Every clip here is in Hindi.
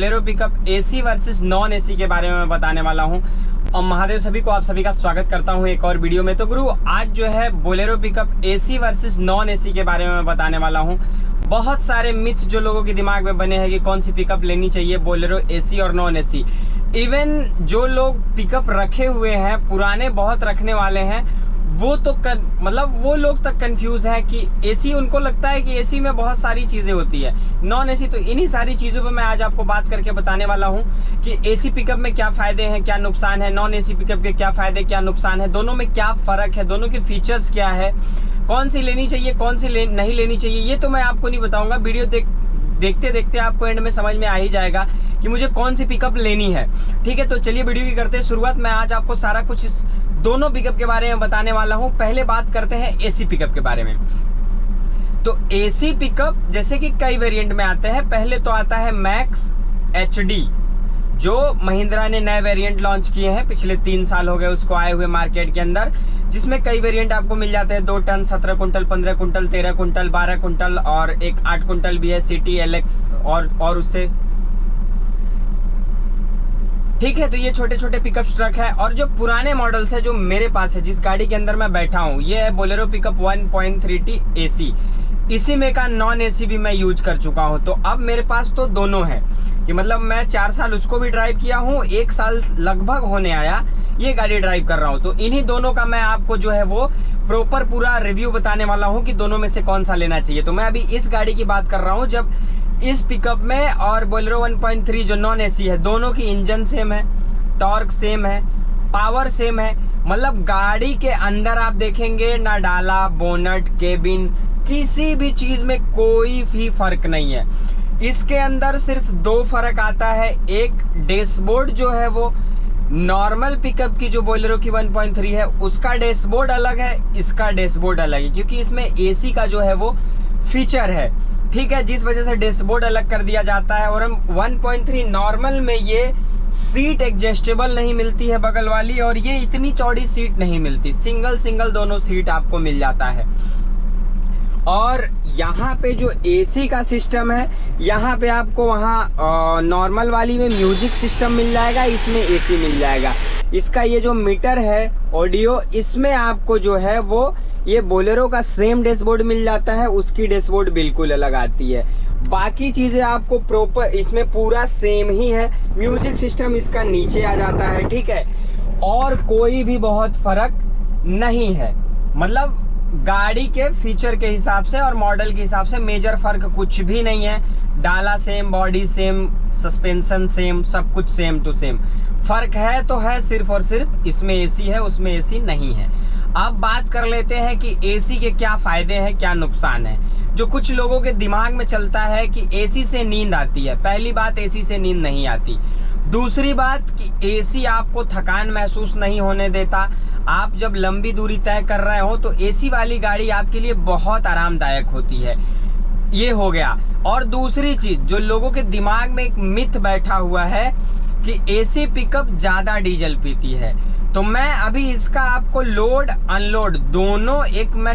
Bolero pickup AC versus non AC के बारे में मैं बताने वाला हूं। और महादेव सभी को, आप सभी का स्वागत करता हूं एक और वीडियो में। तो गुरु, आज जो है Bolero pickup AC versus non AC के बारे में मैं बताने वाला हूं। बहुत सारे मिथ जो लोगों के दिमाग में बने हैं कि कौन सी पिकअप लेनी चाहिए, बोलेरो एसी और नॉन एसी। इवन जो लोग पिकअप रखे हुए हैं, पुराने बहुत रखने वाले हैं, वो तो वो लोग तक कंफ्यूज है कि एसी, उनको लगता है कि एसी में बहुत सारी चीजें होती है, नॉन एसी। तो इन्हीं सारी चीजों पे मैं आज आपको बात करके बताने वाला हूं कि एसी पिकअप में क्या फायदे हैं, क्या नुकसान है, नॉन एसी पिकअप के क्या फायदे क्या नुकसान है, दोनों में क्या फर्क है, दोनों के फीचर्स क्या है, कौन सी लेनी चाहिए, कौन सी नहीं लेनी चाहिए, ये तो मैं आपको नहीं बताऊंगा। वीडियो देखते देखते आपको एंड में समझ में आ ही जाएगा कि मुझे कौन सी पिकअप लेनी है। ठीक है, तो चलिए वीडियो की करते हैं शुरुआत। मैं आज आपको सारा कुछ इस दोनों पिकअप के बारे में बताने वाला हूं। पहले बात करते हैं एसी पिकअप के बारे में। तो एसी पिकअप जैसे कि कई वेरिएंट में आते हैं। पहले तो आता है मैक्स एचडी, जो महिंद्रा ने नए वेरिएंट लॉन्च किए हैं। पिछले 3 साल हो गए उसको आए हुए मार्केट के अंदर, जिसमें कई वेरिएंट आपको मिल जाते हैं। 2 टन, 17 कुंटल, 15 कुंटल, 13 कुंटल, 12 कुंटल और एक 8 कुंटल भी है, सिटी, एलेक्स और उससे। ठीक है, तो ये छोटे छोटे पिकअप ट्रक है। और जो पुराने मॉडल्स है जो मेरे पास है, जिस गाड़ी के अंदर मैं बैठा हूँ, ये है बोलेरो पिकअप 1.3T एसी। इसी में का नॉन एसी भी मैं यूज कर चुका हूँ। तो अब मेरे पास तो दोनों है कि मतलब मैं 4 साल उसको भी ड्राइव किया हूँ, 1 साल लगभग होने आया ये गाड़ी ड्राइव कर रहा हूँ। तो इन्हीं दोनों का मैं आपको जो है वो प्रॉपर पूरा रिव्यू बताने वाला हूँ कि दोनों में से कौन सा लेना चाहिए। तो मैं अभी इस गाड़ी की बात कर रहा हूँ। जब इस पिकअप में और बोलेरो 1.3 जो नॉन एसी है, दोनों की इंजन सेम है, टॉर्क सेम है, पावर सेम है। मतलब गाड़ी के अंदर आप देखेंगे ना, डाला, बोनट, केबिन, किसी भी चीज में कोई भी फर्क नहीं है। इसके अंदर सिर्फ 2 फर्क आता है। एक, डैशबोर्ड जो है वो नॉर्मल पिकअप की जो बोलेरो की 1.3 है उसका डैशबोर्ड अलग है, इसका डैशबोर्ड अलग है, क्योंकि इसमें एसी का जो है वो फीचर है। ठीक है, जिस वजह से डैशबोर्ड अलग कर दिया जाता है। और हम 1.3 नॉर्मल में ये सीट एडजस्टेबल नहीं मिलती है बगल वाली, और ये इतनी चौड़ी सीट नहीं मिलती, सिंगल दोनों सीट आपको मिल जाता है। और यहाँ पे जो एसी का सिस्टम है, यहाँ पे आपको वहाँ नॉर्मल वाली में म्यूजिक सिस्टम मिल जाएगा, इसमें एसी मिल जाएगा। इसका ये जो मीटर है ऑडियो, इसमें आपको जो है वो ये बोलेरो का सेम डैशबोर्ड मिल जाता है, उसकी डैशबोर्ड बिल्कुल अलग आती है। बाकी चीजें आपको प्रॉपर इसमें पूरा सेम ही है। म्यूजिक सिस्टम इसका नीचे आ जाता है। ठीक है, और कोई भी बहुत फर्क नहीं है। मतलब गाड़ी के फीचर के हिसाब से और मॉडल के हिसाब से मेजर फर्क कुछ भी नहीं है। डाला same, body same, suspension same, सब कुछ सेम टू सेम। फर्क है तो है सिर्फ और सिर्फ इसमें एसी है, उसमें एसी नहीं है। अब बात कर लेते हैं कि एसी के क्या फायदे हैं, क्या नुकसान है। जो कुछ लोगों के दिमाग में चलता है कि एसी से नींद आती है। पहली बात, एसी से नींद नहीं आती। दूसरी बात कि एसी आपको थकान महसूस नहीं होने देता। आप जब लंबी दूरी तय कर रहे हो तो एसी वाली गाड़ी आपके लिए बहुत आरामदायक होती है। ये हो गया। और दूसरी चीज, जो लोगों के दिमाग में एक मिथ बैठा हुआ है कि एसी पिकअप ज्यादा डीजल पीती है। तो मैं अभी इसका आपको लोड अनलोड दोनों एक मैं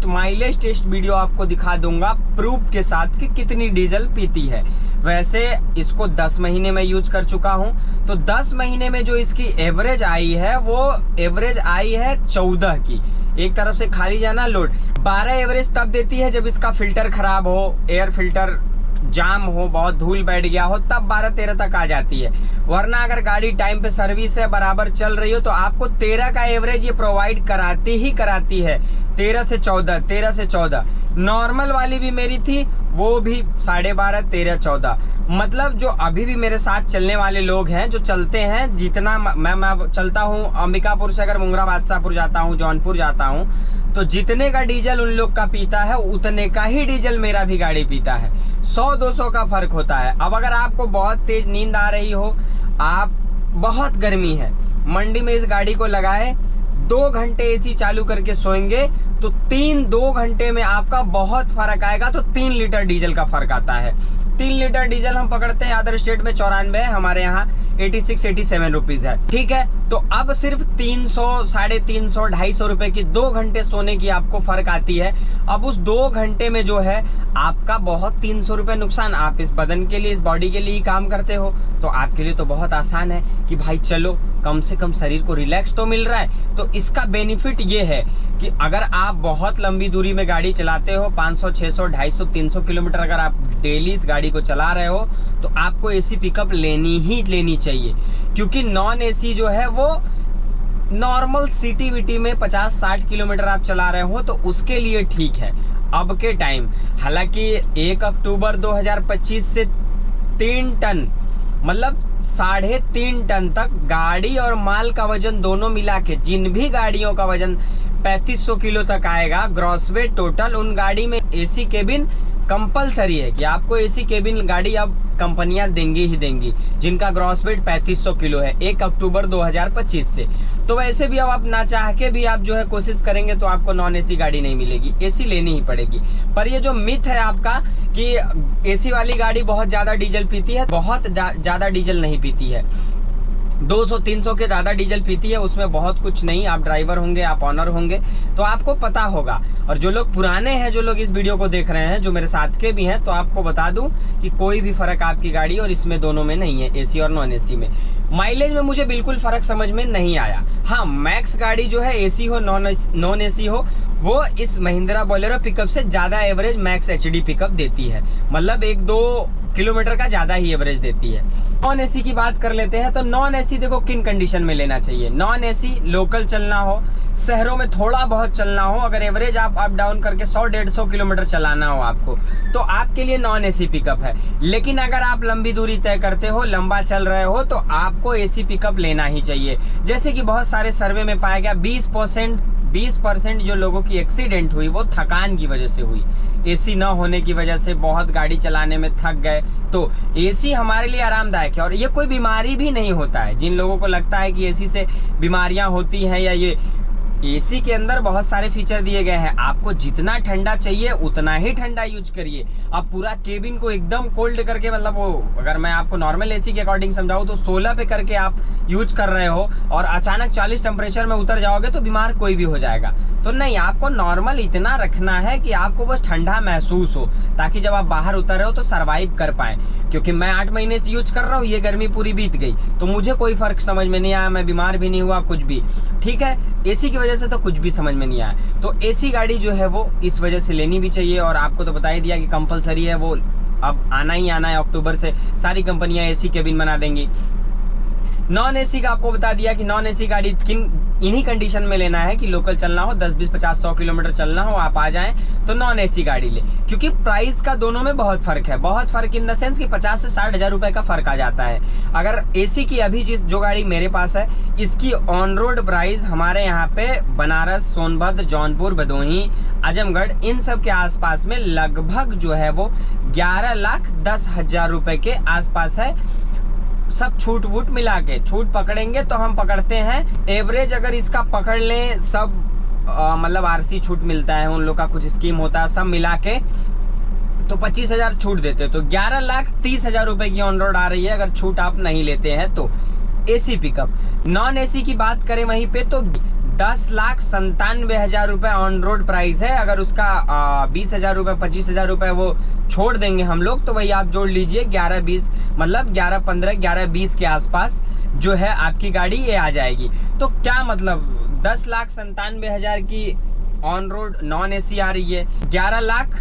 माइलेज टेस्ट वीडियो आपको दिखा दूंगा प्रूफ के साथ कि कितनी डीजल पीती है। वैसे इसको 10 महीने में यूज कर चुका हूं, तो 10 महीने में जो इसकी एवरेज आई है वो एवरेज आई है 14 की। एक तरफ से खाली जाना लोड। 12 एवरेज तब देती है जब इसका फिल्टर खराब हो, एयर फिल्टर जाम हो, बहुत धूल बैठ गया हो, तब 12-13 तक आ जाती है। वरना अगर गाड़ी टाइम पे सर्विस है, बराबर चल रही हो, तो आपको 13 का एवरेज ये प्रोवाइड कराती है। 13 से 14। नॉर्मल वाली भी मेरी थी, वो भी 12.5, 13, 14। मतलब जो अभी भी मेरे साथ चलने वाले लोग हैं, जो चलते हैं, जितना मैं चलता हूँ, अंबिकापुर से अगर मुंगरा बादशाहपुर जाता हूँ, जौनपुर जाता हूँ, तो जितने का डीजल उन लोग का पीता है उतने का ही डीजल मेरा भी गाड़ी पीता है। 100-200 का फर्क होता है। अब अगर आपको बहुत तेज नींद आ रही हो, आप बहुत गर्मी है, मंडी में इस गाड़ी को लगाए, 2 घंटे एसी चालू करके सोएंगे तो 2 घंटे में आपका बहुत फर्क आएगा। तो 3 लीटर डीजल का फर्क आता है। 3 लीटर डीजल हम पकड़ते हैं, अदर स्टेट में 94 है, हमारे यहाँ 86-87 रुपीज है। ठीक है, तो अब सिर्फ 300, 350, 250 रुपए की 2 घंटे सोने की आपको फर्क आती है। अब उस 2 घंटे में जो है आपका बहुत 300 रुपए नुकसान। आप इस बदन के लिए, इस बॉडी के लिए ही काम करते हो, तो आपके लिए तो बहुत आसान है कि भाई चलो कम से कम शरीर को रिलैक्स तो मिल रहा है। तो इसका बेनिफिट ये है कि अगर आप बहुत लंबी दूरी में गाड़ी चलाते हो, 500, 600, 250, 300 किलोमीटर अगर आप डेली इस गाड़ी को चला रहे हो, तो आपको एसी पिकअप लेनी चाहिए। क्योंकि नॉन एसी जो है वो नॉर्मल सिटी विटी में 50-60 किलोमीटर आप चला रहे हो तो उसके लिए ठीक है अब के टाइम। हालांकि 1 अक्टूबर 2025 से 3 टन मतलब 3.5 टन तक गाड़ी और माल का वजन दोनों मिला के, जिन भी गाड़ियों का वजन 3500 किलो तक आएगा ग्रॉस वेट टोटल, उन गाड़ी में एसी केबिन कंपलसरी है कि आपको एसी केबिन गाड़ी अब कंपनियां देंगी ही देंगी, जिनका ग्रॉस वेट 3500 किलो है 1 अक्टूबर 2025 से। तो वैसे भी अब आप ना चाह के भी आप जो है कोशिश करेंगे तो आपको नॉन एसी गाड़ी नहीं मिलेगी, एसी लेनी ही पड़ेगी। पर ये जो मिथ है आपका कि एसी वाली गाड़ी बहुत ज्यादा डीजल पीती है, बहुत ज्यादा डीजल नहीं पीती है। 200-300 के ज्यादा डीजल पीती है, उसमें बहुत कुछ नहीं। आप ड्राइवर होंगे, आप ऑनर होंगे तो आपको पता होगा। और जो लोग पुराने हैं, जो लोग इस वीडियो को देख रहे हैं, जो मेरे साथ के भी हैं, तो आपको बता दूं कि कोई भी फर्क आपकी गाड़ी और इसमें दोनों में नहीं है, एसी और नॉन एसी में। माइलेज में मुझे बिल्कुल फर्क समझ में नहीं आया। हाँ, मैक्स गाड़ी जो है एसी हो नॉन एसी हो, वो इस महिंद्रा बोलेरो पिकअप से ज्यादा एवरेज मैक्स एचडी पिकअप देती है, मतलब 1-2 किलोमीटर का ज्यादा ही एवरेज देती है। नॉन एसी की बात कर लेते हैं तो नॉन एसी देखो किन कंडीशन में लेना चाहिए। नॉन एसी लोकल चलना हो, शहरों में थोड़ा बहुत चलना हो, अगर एवरेज आप अप डाउन करके 100-150 किलोमीटर चलाना हो आपको, तो आपके लिए नॉन एसी पिकअप है। लेकिन अगर आप लंबी दूरी तय करते हो, लंबा चल रहे हो, तो आपको एसी पिकअप लेना ही चाहिए। जैसे कि बहुत सारे सर्वे में पाया गया 20% जो लोगों की एक्सीडेंट हुई वो थकान की वजह से हुई, एसी न होने की वजह से बहुत गाड़ी चलाने में थक गए। तो एसी हमारे लिए आरामदायक है और ये कोई बीमारी भी नहीं होता है। जिन लोगों को लगता है कि एसी से बीमारियां होती हैं या ये, एसी के अंदर बहुत सारे फीचर दिए गए हैं। आपको जितना ठंडा चाहिए उतना ही ठंडा यूज करिए। अब पूरा केबिन को एकदम कोल्ड करके, मतलब वो अगर मैं आपको नॉर्मल एसी के अकॉर्डिंग समझाऊं तो 16 पे करके आप यूज कर रहे हो और अचानक 40 टेम्परेचर में उतर जाओगे तो बीमार कोई भी हो जाएगा। तो नहीं, आपको नॉर्मल इतना रखना है कि आपको बस ठंडा महसूस हो, ताकि जब आप बाहर उतर रहे हो तो सर्वाइव कर पाए। क्योंकि मैं 8 महीने से यूज कर रहा हूँ, ये गर्मी पूरी बीत गई तो मुझे कोई फर्क समझ में नहीं आया, मैं बीमार भी नहीं हुआ कुछ भी। ठीक है, एसी की वजह से तो कुछ भी समझ में नहीं आया। तो एसी गाड़ी जो है वो इस वजह से लेनी भी चाहिए। और आपको तो बता ही दिया कि कंपलसरी है, वो अब आना ही आना है। अक्टूबर से सारी कंपनियां एसी केबिन बना देंगी। नॉन एसी का आपको बता दिया कि नॉन एसी गाड़ी इन्हीं कंडीशन में लेना है कि लोकल चलना हो, 10, 20, 50, 100 किलोमीटर चलना हो, आप आ जाएं तो नॉन एसी गाड़ी ले। क्योंकि प्राइस का दोनों में बहुत फर्क है, बहुत फर्क इन द सेंस कि 50 से 60 हजार रुपए का फर्क आ जाता है। अगर एसी की अभी जो गाड़ी मेरे पास है, इसकी ऑन रोड प्राइस हमारे यहाँ पे बनारस, सोनभद्र, जौनपुर, भदोही, आजमगढ़, इन सब के आसपास में लगभग जो है वो 11,10,000 रुपए के आसपास है। सब छूट वूट मिला के, छूट पकड़ेंगे तो हम पकड़ते हैं एवरेज, अगर इसका पकड़ लें सब, मतलब आरसी छूट मिलता है, उन लोग का कुछ स्कीम होता है, सब मिला के तो 25,000 छूट देते, तो 11,30,000 रुपए की ऑन रोड आ रही है अगर छूट आप नहीं लेते हैं तो। AC pickup. नॉन एसी की बात करें वहीं पे तो 10,97,000 रुपए ऑन रोड प्राइस है। अगर उसका 20,000 रुपए, 25,000 रुपए वो छोड़ देंगे हम लोग, तो वही आप जोड़ लीजिए 11-20, मतलब 11-15, 11-20 के आसपास जो है आपकी गाड़ी ये आ जाएगी। तो क्या मतलब 10,97,000 की ऑन रोड नॉन एसी आ रही है, 11 लाख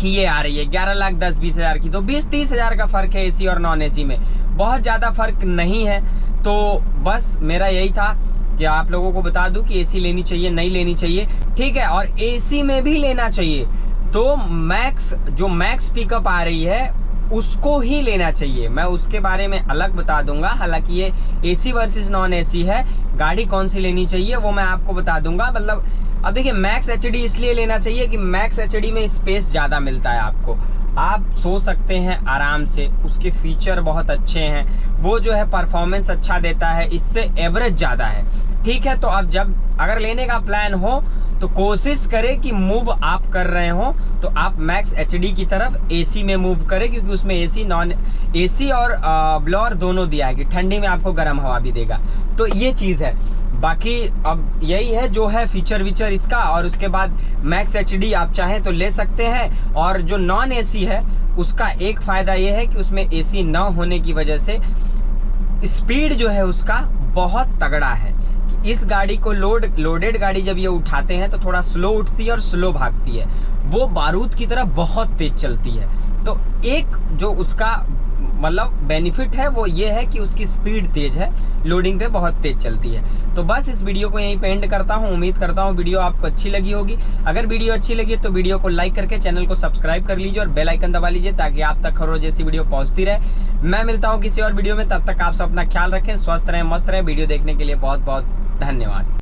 की ये आ रही है, 11,10,20,000 की, तो 20-30,000 का फर्क है एसी और नॉन एसी में, बहुत ज्यादा फर्क नहीं है। तो बस मेरा यही था कि आप लोगों को बता दूं कि एसी लेनी चाहिए, नहीं लेनी चाहिए, ठीक है। और एसी में भी लेना चाहिए तो मैक्स पिकअप आ रही है उसको ही लेना चाहिए। मैं उसके बारे में अलग बता दूंगा। हालांकि ये एसी वर्सेस नॉन एसी है, गाड़ी कौन सी लेनी चाहिए वो मैं आपको बता दूंगा। मतलब अब देखिए, मैक्स एचडी इसलिए लेना चाहिए कि मैक्स एचडी में स्पेस ज्यादा मिलता है आपको, आप सो सकते हैं आराम से, उसके फीचर बहुत अच्छे हैं, वो जो है परफॉर्मेंस अच्छा देता है, इससे एवरेज ज़्यादा है। ठीक है, तो अब जब अगर लेने का प्लान हो तो कोशिश करें कि मूव आप कर रहे हो तो आप मैक्स HD की तरफ AC में मूव करें, क्योंकि उसमें AC नॉन AC और ब्लोअर दोनों दिया है कि ठंडी में आपको गर्म हवा भी देगा। तो ये चीज़ है। बाकी अब यही है जो है फीचर वीचर इसका। और उसके बाद मैक्स HD आप चाहें तो ले सकते हैं। और जो नॉन AC है उसका एक फ़ायदा ये है कि उसमें AC ना होने की वजह से स्पीड जो है उसका बहुत तगड़ा है। कि इस गाड़ी को लोडेड गाड़ी जब ये उठाते हैं तो थोड़ा स्लो उठती है और स्लो भागती है, वो बारूद की तरह बहुत तेज चलती है। तो एक जो उसका मतलब बेनिफिट है वो ये है कि उसकी स्पीड तेज है, लोडिंग पे बहुत तेज चलती है। तो बस इस वीडियो को यहीं पे एंड करता हूँ। उम्मीद करता हूँ वीडियो आपको अच्छी लगी होगी। अगर वीडियो अच्छी लगी तो वीडियो को लाइक करके चैनल को सब्सक्राइब कर लीजिए और बेल आइकन दबा लीजिए, ताकि आप तक हर रोज ऐसी वीडियो पहुंचती रहे। मैं मिलता हूँ किसी और वीडियो में, तब तक आप सब अपना ख्याल रखें, स्वस्थ रहें, मस्त रहें। वीडियो देखने के लिए बहुत बहुत धन्यवाद।